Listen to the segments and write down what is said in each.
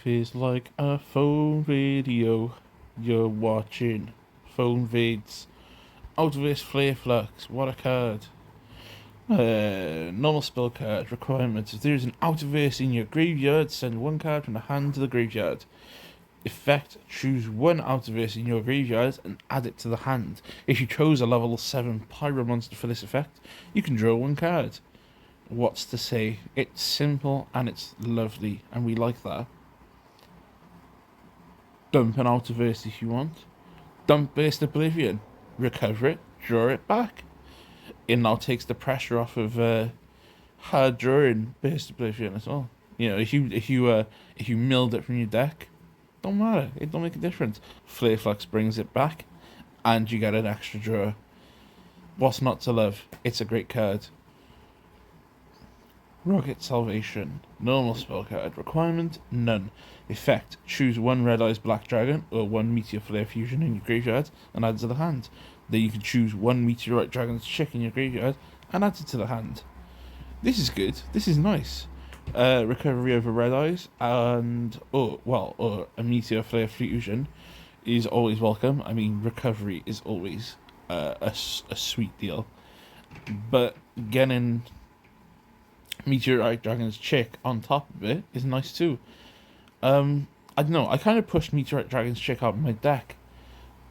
Feels like a phone video you're watching. Phone vids. Out of this flare flux. What a card. Normal spell card requirements. If there's an out of verse in your graveyard, send one card from the hand to the graveyard. Effect, choose one out of verse in your graveyard and add it to the hand. If you chose a level 7 Pyro monster for this effect, you can draw one card. What's to say? It's simple and it's lovely, and we like that. Dump an outer verse if you want. Dump Burst Oblivion. Recover it, draw it back. It now takes the pressure off of hard drawing Burst Oblivion as well. You know, if you milled it from your deck, don't matter. It don't make a difference. Flare Flux brings it back, and you get an extra draw. What's not to love? It's a great card. Rocket Salvation. Normal spell card. Requirement, none. Effect, choose one Red Eyes Black Dragon or one Meteor Flare Fusion in your graveyard and add it to the hand. Then you can choose one Meteorite Dragon's Chick in your graveyard and add it to the hand. This is good. This is nice. Recovery over Red Eyes and or a Meteor Flare Fusion is always welcome. I mean, recovery is always a sweet deal, but getting Meteorite Dragon's Chick on top of it is nice too. I don't know. I kind of pushed Meteorite Dragon's Chick out of my deck.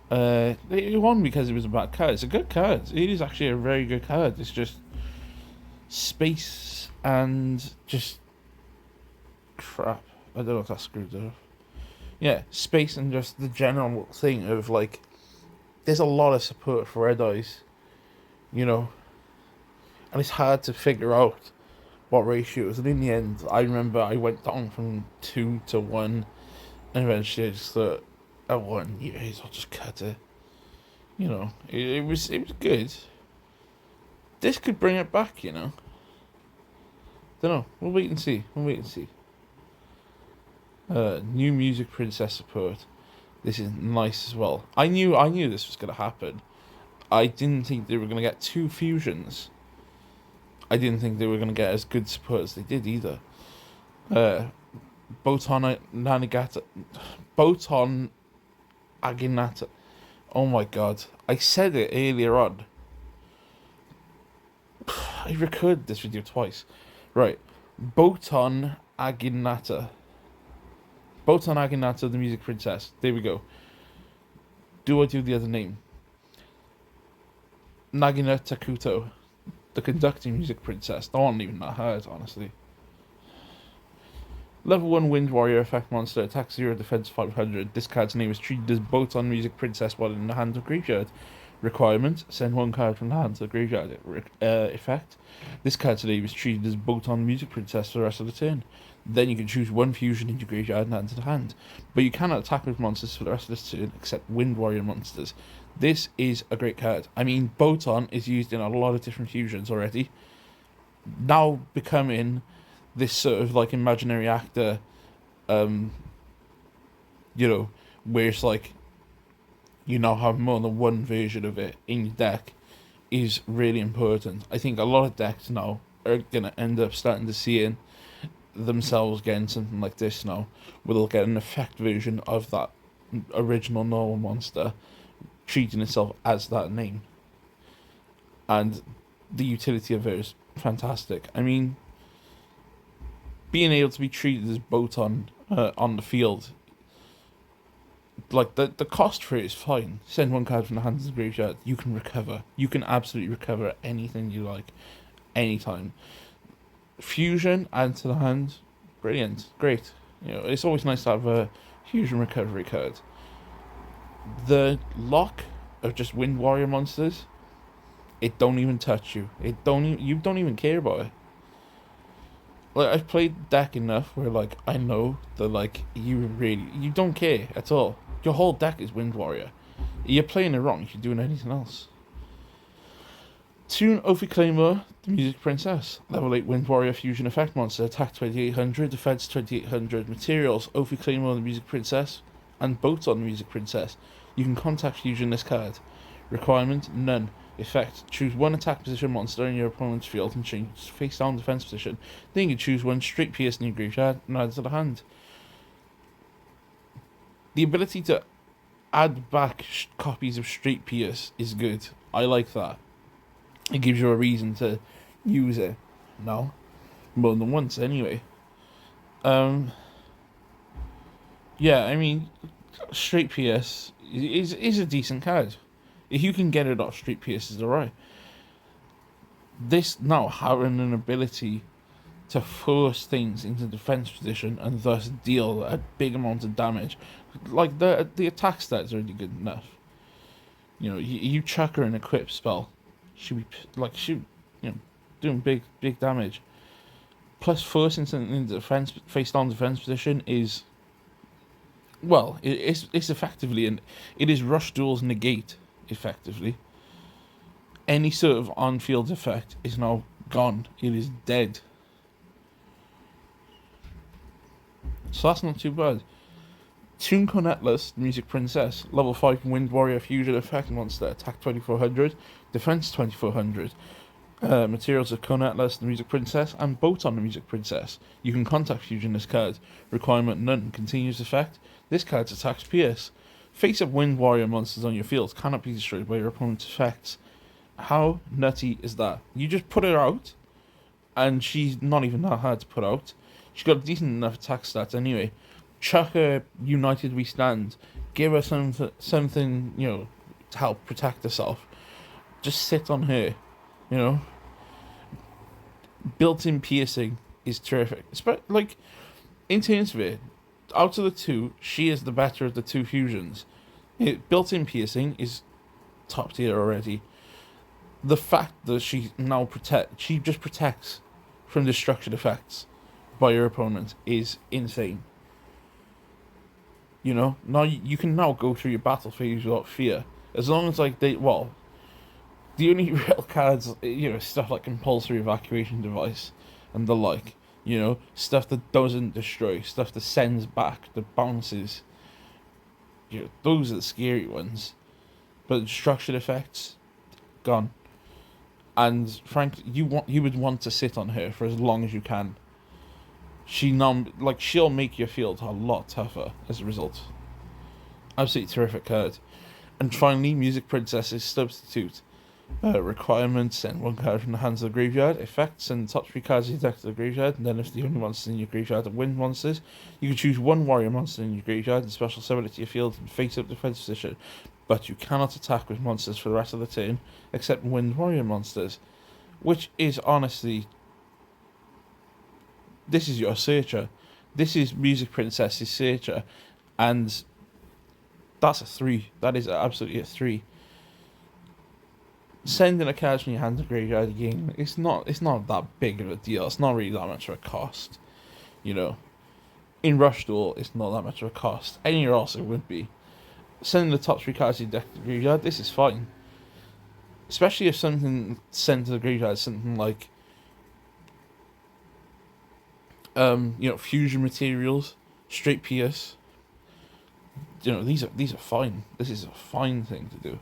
It won because it was a bad card. It's a good card. It is actually a very good card. It's just space and just crap. I don't know if that screwed it up. Yeah, space and just the general thing of like, there's a lot of support for Red Eyes, you know, and it's hard to figure out what ratios. And in the end, I remember I went down from 2 to 1, and eventually I just thought, at 1, I'll just cut it. You know, it was good. This could bring it back, you know. Don't know. We'll wait and see. New Music Princess support. This is nice as well. I knew this was gonna happen. I didn't think they were gonna get 2 fusions. I didn't think they were going to get as good support as they did either. Botan Aginata. Oh my god. I said it earlier on. I recorded this video twice. Right. Botan Aginata. Botan Aginata, the Music Princess. There we go. Do I do the other name? Nagina Takuto. The Conducting Music Princess. That wasn't even that hard, honestly. Level 1 Wind Warrior effect monster. Attack 0, defense 500. This card's name is treated as Botan Music Princess while in the hand of graveyard. Requirement, send one card from the hand to the graveyard. Effect, this card's name is treated as Botan Music Princess for the rest of the turn. Then you can choose one fusion in your graveyard and add to the hand. But you cannot attack with monsters for the rest of this turn except Wind Warrior monsters. This is a great card. I mean, Botan is used in a lot of different fusions already. Now becoming this sort of like imaginary actor, you know, where it's like you now have more than one version of it in your deck is really important. I think a lot of decks now are going to end up starting to see themselves getting something like this now, where they'll get an effect version of that original normal monster treating itself as that name, and the utility of it is fantastic. I mean, being able to be treated as Botan on the field, like the cost for it is fine. Send one card from the hand to the graveyard. You can recover. You can absolutely recover anything you like, anytime. Fusion, add to the hand, brilliant, great. You know, it's always nice to have a fusion recovery card. The lock of just Wind Warrior monsters, it don't even touch you. You don't even care about it. Like, I've played the deck enough where like I know that like you don't care at all. Your whole deck is Wind Warrior. You're playing it wrong if you're doing anything else. Tune Ophi Claymore, the Music Princess. Level 8 Wind Warrior Fusion Effect Monster. Attack 2800, Defense 2800. Materials, Ophi Claymore, the Music Princess, and Botan, the Music Princess. You can contact fusion this card. Requirement, none. Effect, choose one attack position monster in your opponent's field and change face down defense position. Then you can choose one straight pierce in your graveyard and add it to the hand. The ability to add back copies of Straight Pierce is good. I like that. It gives you a reason to use it. No, more than once anyway. Um, yeah, I mean, Straight PS is a decent card. If you can get it off Straight PS, is alright. This now having an ability to force things into defense position and thus deal a big amount of damage, like the attack stats are already good enough. You know, you chuck her an equip spell, she doing big damage. Plus forcing something into defense face down defense position is, well, it's effectively it is Rush Duel's negate effectively. Any sort of on field effect is now gone. It is dead. So that's not too bad. Tune Cornetless, Music Princess, level 5 Wind Warrior Fusion effect monster, attack 2400, defense 2400. Materials of Cornetless, the Music Princess, and Botan, the Music Princess. You can contact fusion this card. Requirement none. Continuous effect. This card's attacks pierce. Face up Wind Warrior monsters on your field cannot be destroyed by your opponent's effects. How nutty is that? You just put her out, and she's not even that hard to put out. She's got decent enough attack stats anyway. Chuck her United We Stand. Give her something, to help protect herself. Just sit on her, you know. Built-in piercing is terrific. Like, in terms of it, out of the two, she is the better of the two fusions. Built-in piercing is top tier already. The fact that she just protects from destruction effects by your opponent is insane. Now you can now go through your battle phase without fear, as long as the only real cards, stuff like compulsory evacuation device and the like, stuff that doesn't destroy, stuff that sends back, that bounces. Those are the scary ones. But destruction effects, gone. And frankly, you would want to sit on her for as long as you can. She'll make your field a lot tougher as a result. Absolutely terrific card. And finally, Music Princess's Substitute. Requirement: send one card from the hands of the graveyard. Effect: send the top 3 cards of your deck to the graveyard, and then if the only monsters in your graveyard are wind monsters, you can choose one warrior monster in your graveyard and special summon it to your field and face up defense position. But you cannot attack with monsters for the rest of the turn, except wind warrior monsters. Which is honestly, this is your searcher. This is Music Princess's searcher, and that's a 3. That is absolutely a 3. Sending a card from your hand to graveyard again, it's not that big of a deal. It's not really that much of a cost. In Rush Duel, it's not that much of a cost. Anywhere else it would be. Sending the top 3 cards to your deck to the graveyard, this is fine. Especially if something sent to the graveyard is something like fusion materials, straight PS. These are fine. This is a fine thing to do.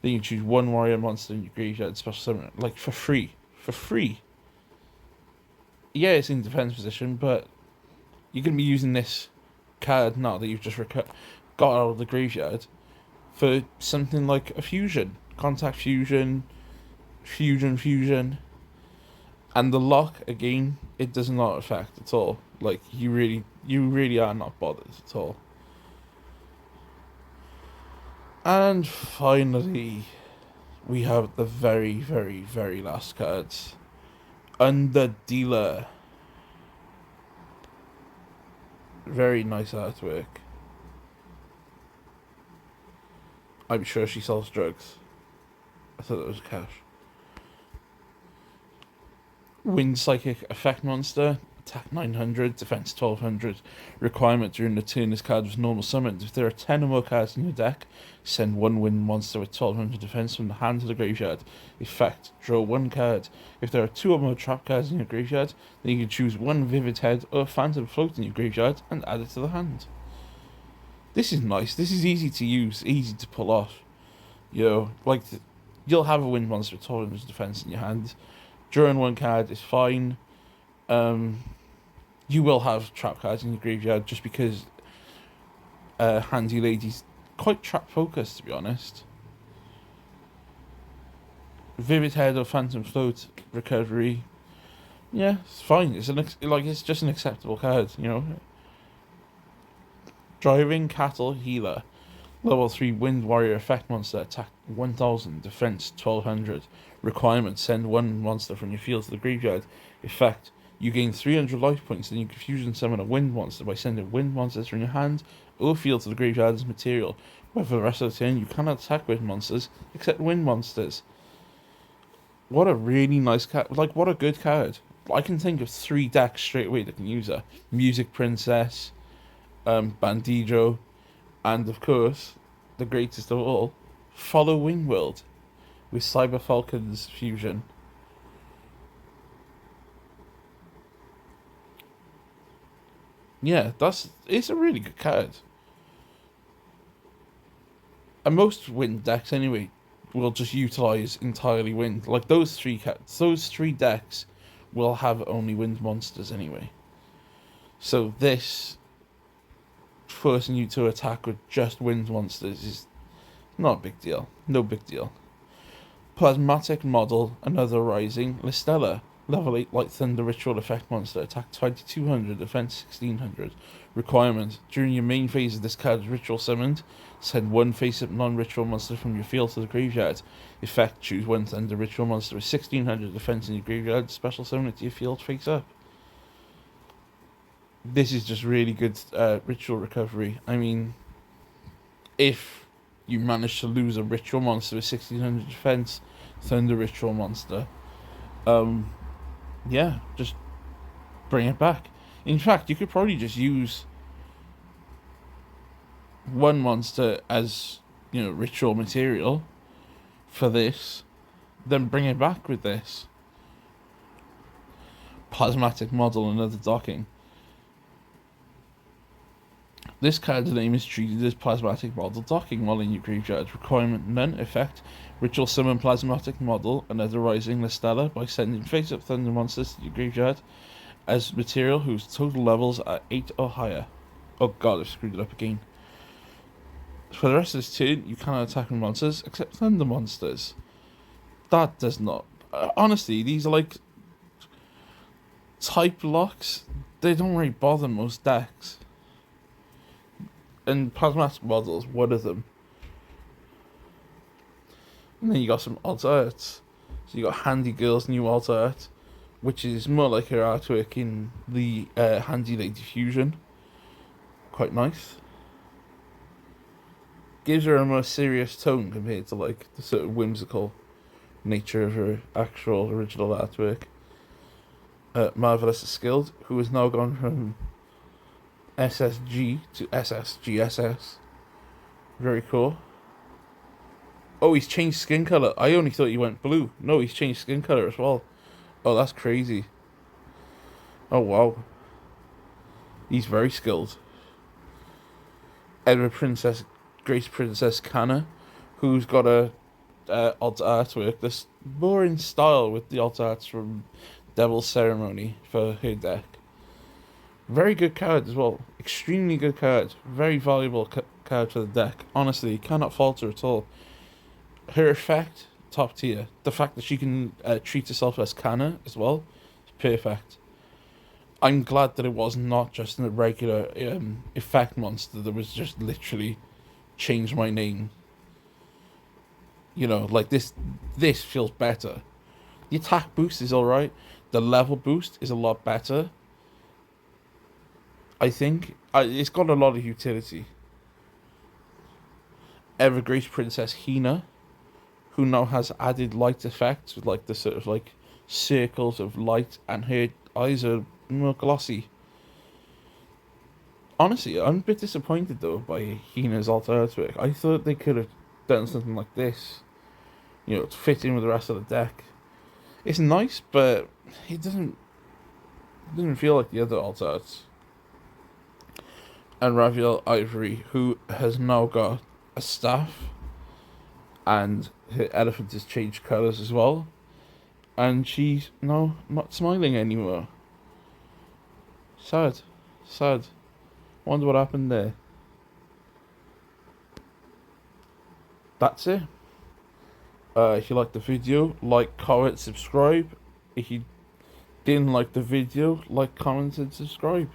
Then you choose one warrior monster in your graveyard, special summon, for free. For free. Yeah, it's in defense position, but you're going to be using this card now that you've just got out of the graveyard for something like a fusion. Contact fusion. And the lock, again, it does not affect at all. You really are not bothered at all. And finally, we have the very, very, very last cards. Under Dealer. Very nice artwork. I'm sure she sells drugs. I thought it was cash. Wind Psychic effect monster. Attack 900, defense 1200. Requirement: during the turn this card was normal summoned. If there are 10 or more cards in your deck, send one wind monster with 1200 defense from the hand to the graveyard. Effect: draw one card. If there are 2 or more trap cards in your graveyard, then you can choose one Vivid Head or Phantom Float in your graveyard and add it to the hand. This is nice. This is easy to use, easy to pull off. You'll have a wind monster with 1200 defense in your hand. Drawing one card is fine. You will have trap cards in your graveyard just because handy lady's quite trap focused, to be honest. Vivid Head or Phantom Float recovery. Yeah, it's fine. It's just an acceptable card, you know. Driving Cattle Healer. Level 3 Wind Warrior effect monster, attack 1000, defense 1200. Requirement: send one monster from your field to the graveyard. Effect: you gain 300 life points, then you can fusion summon a wind monster by sending wind monsters from your hand or field to the graveyard as material. But for the rest of the turn, you cannot attack with monsters except wind monsters. What a really nice card. Like, what a good card. I can think of 3 decks straight away that can use her. Music Princess, Bandijo, and of course, the greatest of all, Follow Wingworld with Cyber Falcon's fusion. Yeah, it's a really good card. And most wind decks anyway will just utilize entirely wind. Like those three decks will have only wind monsters anyway. So this forcing you to attack with just wind monsters is not a big deal. No big deal. Plasmatic Model, another Rising, Listella, level 8 Light Thunder Ritual effect monster, attack 2200, defense 1600. Requirement: during your main phase of this card's ritual summoned, send one face-up non-ritual monster from your field to the graveyard. Effect: choose one Thunder Ritual monster with 1600 defense in your graveyard, special summon it to your field face-up. This is just really good ritual recovery. I mean, if you manage to lose a ritual monster with 1600 defense, Thunder Ritual monster, yeah, just bring it back. In fact, you could probably just use one monster as, you know, ritual material for this, then bring it back with this. Plasmatic Model, another docking. This card's name is treated as Plasmatic Model docking while in your graveyard. Requirement: none. Effect: ritual summon Plasmatic Model, another Rising Listella, by sending face-up Thunder monsters to your graveyard as material whose total levels are 8 or higher. Oh god, I've screwed it up again. For the rest of this turn, you cannot attack with monsters except Thunder monsters. That does not... honestly, these are like type locks. They don't really bother most decks. And Plasmatic Model is one of them. And then you got some alt arts. So you got Handy Girl's new alt art, which is more like her artwork in the Handy Lady Fusion. Quite nice. Gives her a more serious tone compared to like the sort of whimsical nature of her actual original artwork. Marvelous Skilled, who has now gone from SSG to SSGSS. Very cool. Oh, he's changed skin color. I only thought he went blue. No, he's changed skin color as well. Oh, that's crazy. Oh, wow. He's very skilled. Grace Princess Canna, who's got a alt artwork that's more in style with the alt arts from Devil's Ceremony for her deck. Very good card as well. Extremely good card. Very valuable card for the deck. Honestly, cannot falter at all. Her effect, top tier. The fact that she can treat herself as Canna as well is perfect. I'm glad that it was not just a regular effect monster that was just literally change my name. You know, like this feels better. The attack boost is alright. The level boost is a lot better. I think it's got a lot of utility. Evergrace Princess Hina, who now has added light effects with like the sort of like circles of light, and her eyes are more glossy. Honestly, I'm a bit disappointed though by Hina's alt artwork. I thought they could have done something like this, you know, to fit in with the rest of the deck. It's nice, but it doesn't feel like the other alt arts. And Raviel Ivory, who has now got a staff, and her elephant has changed colours as well, and she's now not smiling anymore. Sad. Wonder what happened there. That's it. If you liked the video, like, comment, subscribe. If you didn't like the video, like, comment, and subscribe.